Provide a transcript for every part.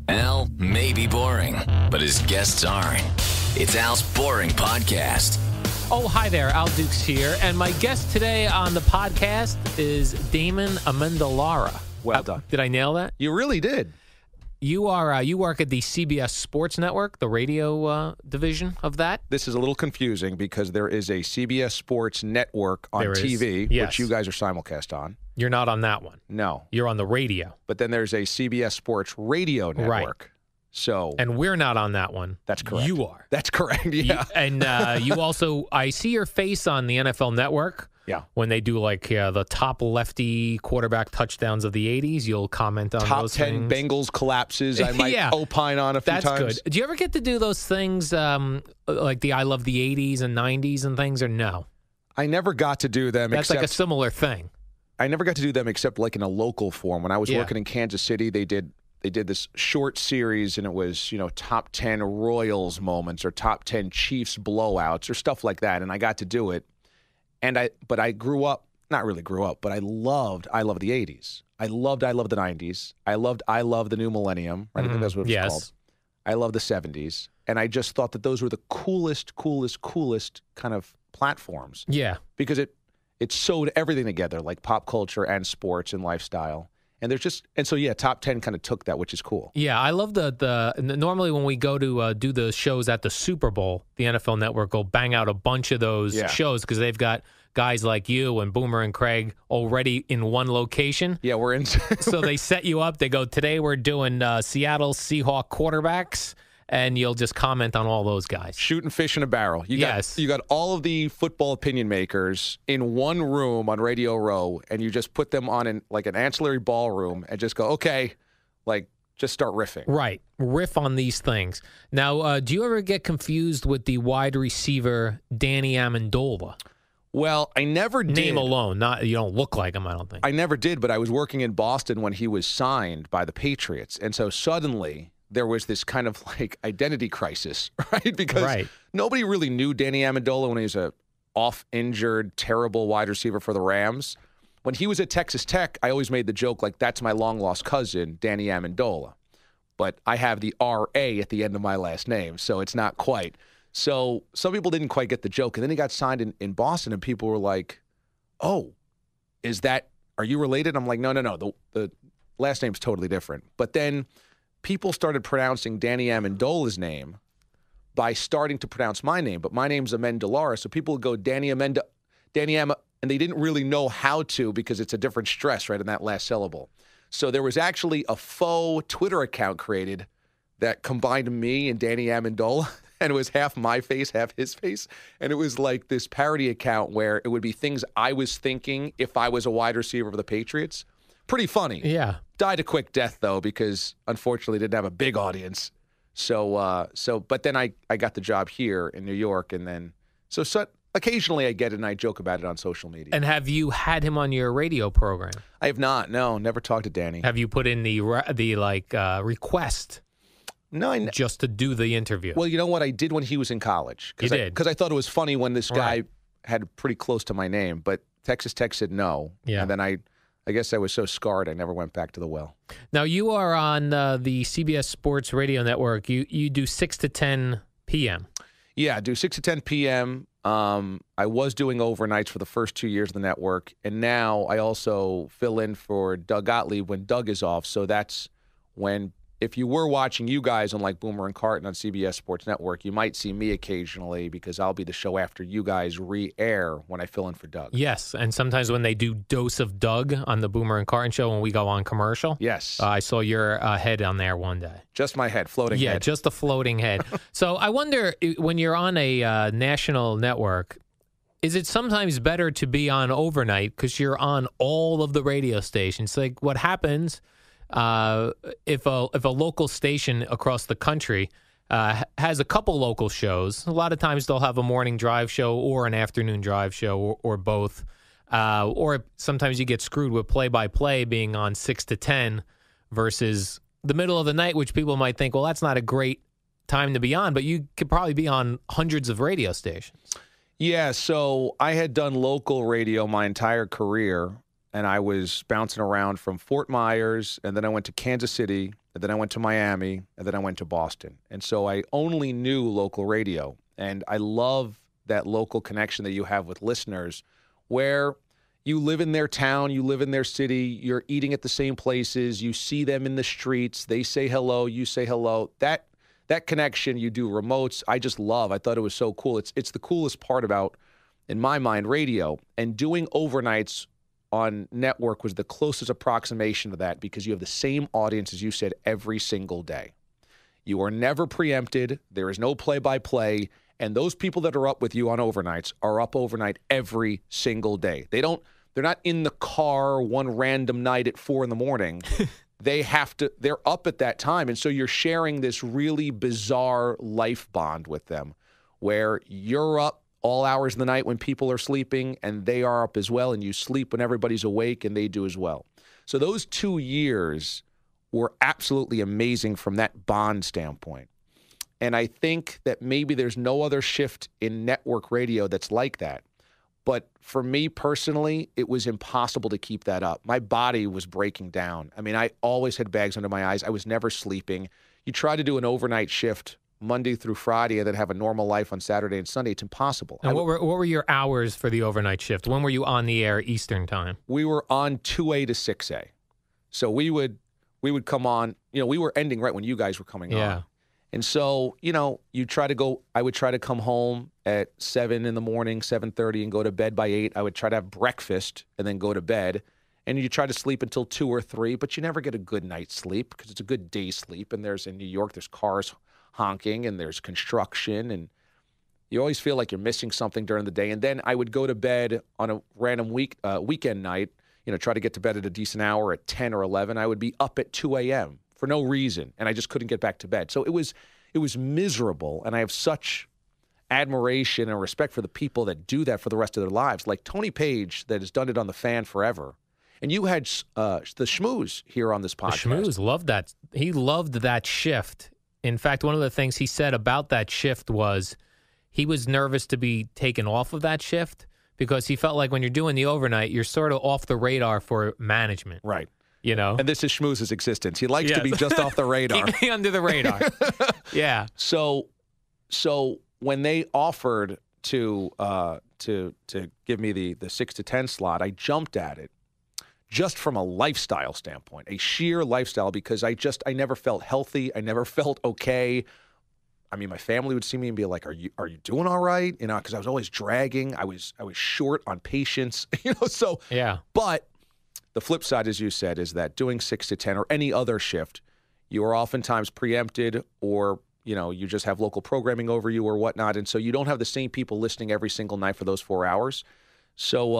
Al may be boring, but his guests aren't. It's Al's Boring Podcast. Oh, hi there. Al Dukes here. And my guest today on the podcast is Damon Amendolara. Well done. Did I nail that? You really did. You work at the CBS Sports Network, the radio division of that. This is a little confusing because there is a CBS Sports Network on There is, TV, yes. which you guys are simulcast on. You're not on that one. No. You're on the radio. But then there's a CBS Sports Radio Network. Right. So And we're not on that one. That's correct. You are. That's correct, yeah. You also, I see your face on the NFL Network. Yeah. When they do like the top lefty quarterback touchdowns of the 80s, you'll comment on Top those 10 things. Bengals collapses I might Yeah. opine on a few That's times. good. Do you ever get to do those things like the I love the 80s and 90s and things, or no? I never got to do them That's except like a similar thing. I never got to do them except like in a local form. When I was working in Kansas City, they did this short series, and it was, top 10 Royals moments or top 10 Chiefs blowouts or stuff like that, and I got to do it. But I grew up, not really grew up, but I love the 80s. I love the 90s. I love the new millennium. Right? I think that's what it's called. I love the 70s. And I just thought that those were the coolest kind of platforms. Yeah. Because it sewed everything together, like pop culture and sports and lifestyle. And top 10 kind of took that, which is cool. Yeah, I love the normally when we go to do the shows at the Super Bowl, the NFL Network will bang out a bunch of those shows because they've got guys like you and Boomer and Craig already in one location. Yeah, we're in. So they set you up. They go, today we're doing Seattle Seahawks quarterbacks, and you'll just comment on all those guys. Shooting fish in a barrel. You got all of the football opinion makers in one room on Radio Row, and you just put them on an ancillary ballroom and just go, okay, just start riffing. Right. Riff on these things. Now, do you ever get confused with the wide receiver Danny Amendola? Well, I never did. Name alone. You don't look like him, I don't think. I never did, but I was working in Boston when he was signed by the Patriots. And so suddenly there was this kind of identity crisis, right? Because nobody really knew Danny Amendola when he was a off-injured, terrible wide receiver for the Rams. When he was at Texas Tech, I always made the joke, that's my long-lost cousin, Danny Amendola. But I have the R-A at the end of my last name, so it's not quite. So some people didn't quite get the joke. And then he got signed in Boston, and people were like, oh, are you related? I'm like, no. The last name's totally different. But then people started pronouncing Danny Amendola's name by starting to pronounce my name. But my name's Amendolara, so people would go Danny and they didn't really know how to because it's a different stress, right, in that last syllable. So there was actually a faux Twitter account created that combined me and Danny Amendola. And it was half my face, half his face. And it was like this parody account where it would be things I was thinking if I was a wide receiver for the Patriots. Pretty funny. Yeah. Died a quick death, though, because unfortunately didn't have a big audience. But then I got the job here in New York. And then, so occasionally I get it and I joke about it on social media. And have you had him on your radio program? I have not. No, never talked to Danny. Have you put in the request? No, just to do the interview. Well, you know what? I did when he was in college. You did? Because I thought it was funny when this guy had pretty close to my name. But Texas Tech said no. Yeah. And then I guess I was so scarred I never went back to the well. Now, you are on the CBS Sports Radio Network. You do 6 to 10 p.m. Yeah, I do 6 to 10 p.m. I was doing overnights for the first 2 years of the network. And now I also fill in for Doug Gottlieb when Doug is off. So that's when... If you were watching you guys on Boomer and Carton on CBS Sports Network, you might see me occasionally because I'll be the show after you guys re-air when I fill in for Doug. Yes, and sometimes when they do Dose of Doug on the Boomer and Carton show when we go on commercial. Yes. I saw your head on there one day. Just my head, floating head. Yeah, just a floating head. So I wonder, when you're on a national network, is it sometimes better to be on overnight because you're on all of the radio stations? Like what happens... if a local station across the country has a couple local shows, a lot of times they'll have a morning drive show or an afternoon drive show or both. Or sometimes you get screwed with play-by-play being on 6 to 10 versus the middle of the night, which people might think, well, that's not a great time to be on, but you could probably be on hundreds of radio stations. Yeah, so I had done local radio my entire career. and I was bouncing around from Fort Myers, and then I went to Kansas City, and then I went to Miami, and then I went to Boston. And so I only knew local radio. And I love that local connection that you have with listeners where you live in their town, you live in their city, you're eating at the same places, you see them in the streets, they say hello, you say hello. That connection, you do remotes, I just love. I thought it was so cool. It's the coolest part about, in my mind, radio. And doing overnights on network was the closest approximation to that because you have the same audience, as you said, every single day. You are never preempted. There is no play-by-play. And those people that are up with you on overnights are up overnight every single day. They're not in the car one random night at 4 a.m. They're up at that time. And so you're sharing this really bizarre life bond with them where you're up all hours of the night when people are sleeping and they are up as well. And you sleep when everybody's awake and they do as well. So those 2 years were absolutely amazing from that bond standpoint. And I think that maybe there's no other shift in network radio that's like that. But for me personally, it was impossible to keep that up. My body was breaking down. I mean, I always had bags under my eyes. I was never sleeping. You try to do an overnight shift Monday through Friday and then have a normal life on Saturday and Sunday. It's impossible. And what were your hours for the overnight shift? When were you on the air Eastern time? We were on 2A to 6A. So we would come on, we were ending right when you guys were coming on. And so, I would try to come home at 7 in the morning, 7:30, and go to bed by 8. I would try to have breakfast and then go to bed. And you try to sleep until 2 or 3, but you never get a good night's sleep because it's a good day's sleep. And in New York, there's cars honking and there's construction. And you always feel like you're missing something during the day. And then I would go to bed on a random weekend night, try to get to bed at a decent hour at 10 or 11. I would be up at 2 a.m. for no reason, and I just couldn't get back to bed. So it was miserable, and I have such admiration and respect for the people that do that for the rest of their lives, like Tony Page that has done it on the Fan forever. And you had the Schmooze here on this podcast. The Schmooze loved that. He loved that shift. In fact, one of the things he said about that shift was he was nervous to be taken off of that shift because he felt like when you're doing the overnight, you're sort of off the radar for management. Right. And this is Schmooze's existence. He likes to be just off the radar. Keep me under the radar. Yeah. So when they offered to give me the 6 to 10 slot, I jumped at it just from a lifestyle standpoint, a sheer lifestyle, because I never felt healthy. I never felt okay. I mean, my family would see me and be like, "Are you doing all right?" Because I was always dragging. I was short on patience. So yeah. But the flip side, as you said, is that doing 6 to 10 or any other shift, you are oftentimes preempted or, you just have local programming over you or whatnot. And so you don't have the same people listening every single night for those 4 hours. So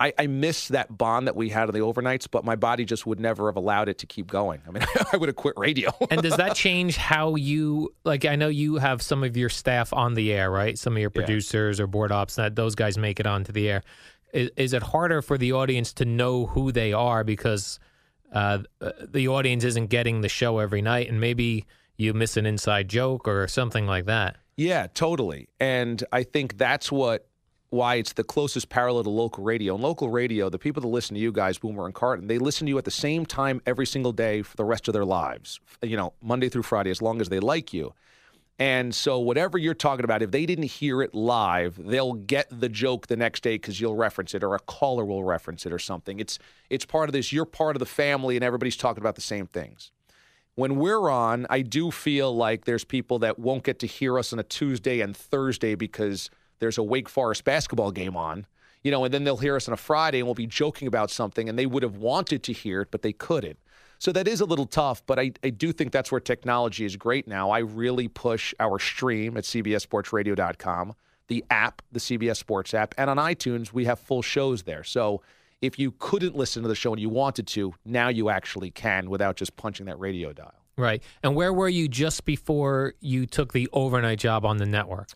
I miss that bond that we had on the overnights, but my body just would never have allowed it to keep going. I mean, I would have quit radio. And does that change how you, I know you have some of your staff on the air, right? Some of your producers or board ops, those guys make it onto the air. Is it harder for the audience to know who they are because the audience isn't getting the show every night and maybe you miss an inside joke or something like that? Yeah, totally. And I think that's why it's the closest parallel to local radio. In local radio, the people that listen to you guys, Boomer and Carton, they listen to you at the same time every single day for the rest of their lives, Monday through Friday, as long as they like you. And so whatever you're talking about, if they didn't hear it live, they'll get the joke the next day because you'll reference it or a caller will reference it or something. It's part of this. You're part of the family and everybody's talking about the same things. When we're on, I do feel like there's people that won't get to hear us on a Tuesday and Thursday because there's a Wake Forest basketball game on, and then they'll hear us on a Friday and we'll be joking about something and they would have wanted to hear it, but they couldn't. So that is a little tough, but I do think that's where technology is great now. I really push our stream at cbssportsradio.com, the app, the CBS Sports app, and on iTunes, we have full shows there. So if you couldn't listen to the show and you wanted to, now you actually can without just punching that radio dial. Right. And where were you just before you took the overnight job on the network?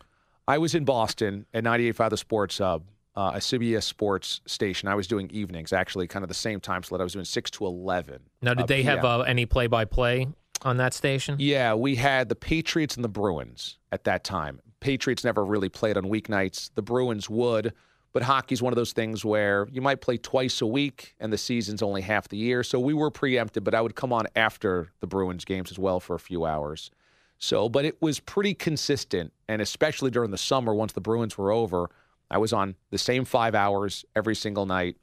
I was in Boston at 98.5 The Sports Hub. A CBS Sports station. I was doing evenings, actually, kind of the same time slot. I was doing 6 to 11. Now, did they have any play-by-play on that station? Yeah, we had the Patriots and the Bruins at that time. Patriots never really played on weeknights. The Bruins would, but But hockey's one of those things where you might play twice a week and the season's only half the year. So we were preempted, but I would come on after the Bruins games as well for a few hours. So, but it was pretty consistent. And especially during the summer, once the Bruins were over, I was on the same 5 hours every single night,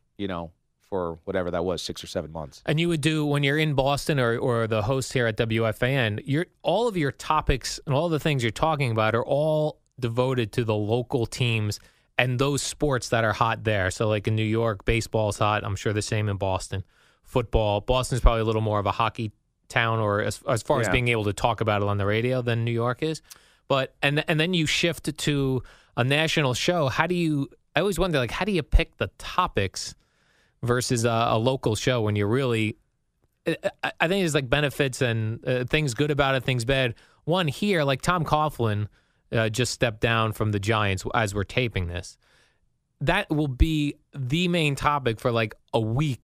for whatever that was, 6 or 7 months. And you would do, when you're in Boston or the host here at WFAN, all of your topics and all the things you're talking about are all devoted to the local teams and those sports that are hot there. So like in New York, baseball's hot. I'm sure the same in Boston. Football. Boston's probably a little more of a hockey town, or as far as being able to talk about it on the radio, than New York is. But and then you shift to a national show. I always wonder, like, how do you pick the topics versus a local show when you're really, I think there's like benefits and things good about it, things bad. One here, like Tom Coughlin just stepped down from the Giants as we're taping this. That will be the main topic for like a week